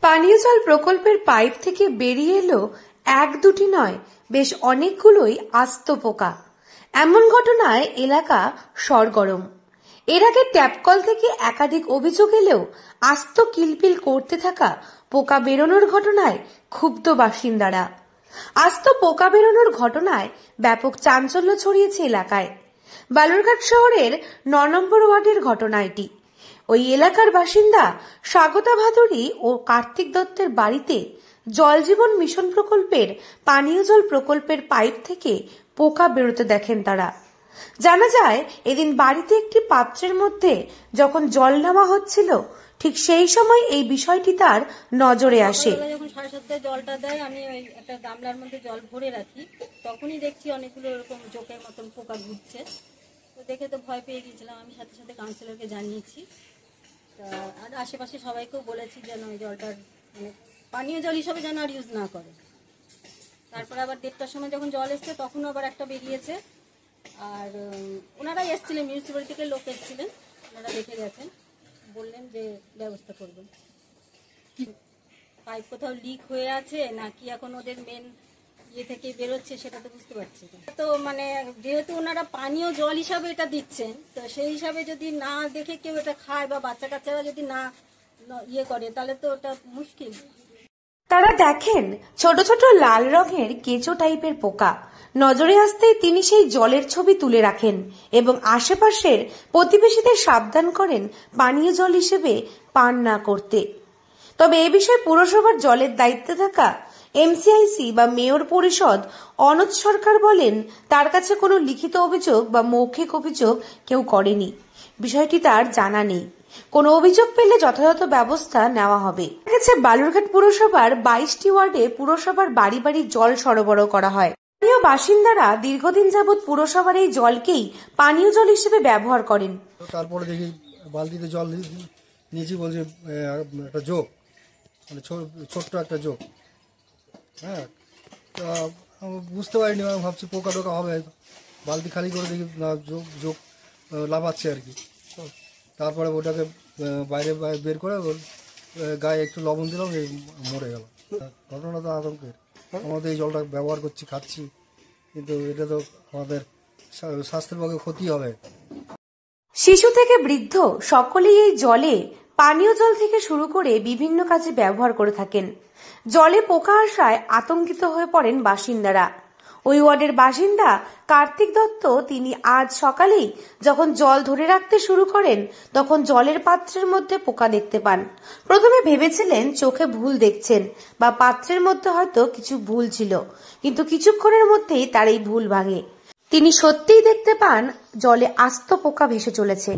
পানীয় জল প্রকল্পের পাইপ থেকে বেরিয়ে এলো এক দুটি নয়, বেশ অনেকগুলোই আস্ত পোকা। এমন ঘটনায় এলাকা সরগরম। এর আগে ট্যাপকল থেকে একাধিক অভিযোগ এলেও আস্ত কিলপিল করতে থাকা পোকা বেরোনোর ঘটনায় ক্ষুব্ধ বাসিন্দারা। আস্ত পোকা বেরোনোর ঘটনায় ব্যাপক চাঞ্চল্য ছড়িয়েছে এলাকায়। বালুরঘাট শহরের ৯ নম্বর ওয়ার্ডের ঘটনা এটি। ওই এলাকার বাসিন্দা স্বাগতা ভাদুরী ও কার্তিক দত্তের বাড়িতে জল জীবন মিশন প্রকল্পের পানীয় জল প্রকল্পের পাইপ থেকে পোকা বেরোতে দেখেন তারা। জানা যায়, এদিন বাড়িতে একটি পাত্রের মধ্যে যখন জল নেওয়া হচ্ছিল, ঠিক সেই সময় এই বিষয়টি তার নজরে আসে। যখন 7:30 জলটা দেয়, আমি ওই একটা গামলার মধ্যে জল ভরে রাখি, তখনই দেখছি অনেকগুলো এরকম জোকের মতন পোকা ঘুরছে। তো দেখে তো ভয় পেয়ে গিয়েছিলাম। আমি সাথে সাথে কাউন্সিলরকে জানিয়েছি, আর আশেপাশে সবাইকেও বলেছি যেন ওই জলটার মানে পানীয় জল হিসাবে যেন আর ইউজ না করে। তারপরে আবার 1:30টার সময় যখন জল এসছে, তখনও আবার একটা বেরিয়েছে। আর ওনারা এসেছিলেন, মিউনিসিপ্যালিটি থেকে লোক এসেছিলেন, ওনারা দেখে গেছেন, বললেন যে ব্যবস্থা করবেন। পাইপ কোথাও লিক হয়ে আছে নাকি এখন ওদের মেন ইয়ে থেকে বেরোচ্ছে সেটা তো বুঝতে পারছি না। তো মানে যেহেতু ওনারা পানীয় জল হিসাবে এটা দিচ্ছেন, তো সেই হিসাবে যদি না দেখে কেউ এটা খায় বা বাচ্চা কাচ্চারা যদি না ইয়ে করে, তাহলে তো ওটা মুশকিল। তারা দেখেন ছোট ছোট লাল রঙের কেঁচো টাইপের পোকা। নজরে আসতেই তিনি সেই জলের ছবি তুলে রাখেন এবং আশেপাশের প্রতিবেশীদের সাবধান করেন পানীয় জল হিসেবে পান না করতে। তবে এ বিষয়ে পুরসভার জলের দায়িত্বে থাকা এমসিআইসি বা মেয়র পরিষদ অনুজ সরকার বলেন, তার কাছে কোনো লিখিত অভিযোগ বা মৌখিক অভিযোগ কেউ করেনি, বিষয়টি তার জানা নেই। কোনো অভিযোগ পেলে যথাযথ ব্যবস্থা নেওয়া হবে। গেছে বালুরঘাট পুরসভার 22টি ওয়ার্ডে পুরসভার বাড়ি বাড়ি জল সরবরাহ করা হয়। স্থানীয় বাসিন্দারা দীর্ঘদিন যাবৎ পুরসভার এই জলকেই পানীয় জল হিসেবে ব্যবহার করেন। তারপরে দেখি বালতিতে জল নিয়েছি, বলছে একটা জোক, মানে ছোট্ট একটা জোক। হ্যাঁ, তা বুঝতে পারিনি, আমি ভাবছি পোকা টোকা হবে। বালতি খালি করে দেখি না, জোক লাফাচ্ছে আর কি। তারপরে ওটাকে বাইরে বের করে গায়ে একটু লবণ দিলাম, মরে গেল। ঘটনা তো আতঙ্কের। আমাদের এই জলটা ব্যবহার করছি, খাচ্ছি, কিন্তু এটা তো আমাদের স্বাস্থ্যের পক্ষে ক্ষতি হবে। শিশু থেকে বৃদ্ধ সকলেই এই জলে পানীয় জল থেকে শুরু করে বিভিন্ন কাজে ব্যবহার করে থাকেন। জলে পোকা আসায় আতঙ্কিত হয়ে পড়েন বাসিন্দারা। ওই ওয়ার্ডের বাসিন্দা কার্তিক দত্ত, তিনি আজ সকালেই যখন জল ধরে রাখতে শুরু করেন, তখন জলের পাত্রের মধ্যে পোকা দেখতে পান। প্রথমে ভেবেছিলেন চোখে ভুল দেখছেন বা পাত্রের মধ্যে হয়তো কিছু ভুল ছিল, কিন্তু কিছুক্ষণের মধ্যেই তার এই ভুল ভাঙে। তিনি সত্যিই দেখতে পান জলে আস্ত পোকা ভেসে চলেছে।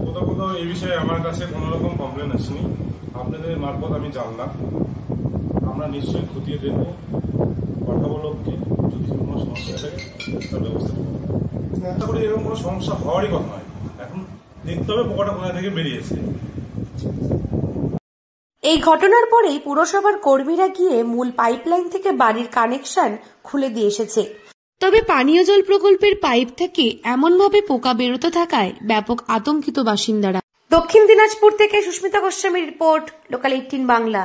এই বিষয়ে আমার কাছে কোনো রকম কমপ্লেন আসেনি, আপনাদের মারফত আমি জানলাম। আমরা নিশ্চয়ই খতিয়ে দেখবো, কথা বলো, যদি কোনো সমস্যা থাকে তার ব্যবস্থা করবো। আশা করি এরকম কোনো সমস্যা হওয়ারই কথা নয়। এখন দেখতে হবে পোকাটা কোথা থেকে বেরিয়েছে। এই ঘটনার পরেই পুরসভার কর্মীরা গিয়ে মূল পাইপলাইন থেকে বাড়ির কানেকশন খুলে দিয়ে এসেছে। তবে পানীয় জল প্রকল্পের পাইপ থেকে এমনভাবে পোকা বেরোতে থাকায় ব্যাপক আতঙ্কিত বাসিন্দারা। দক্ষিণ দিনাজপুর থেকে সুস্মিতা গোস্বামীর রিপোর্ট, লোকাল 18 বাংলা।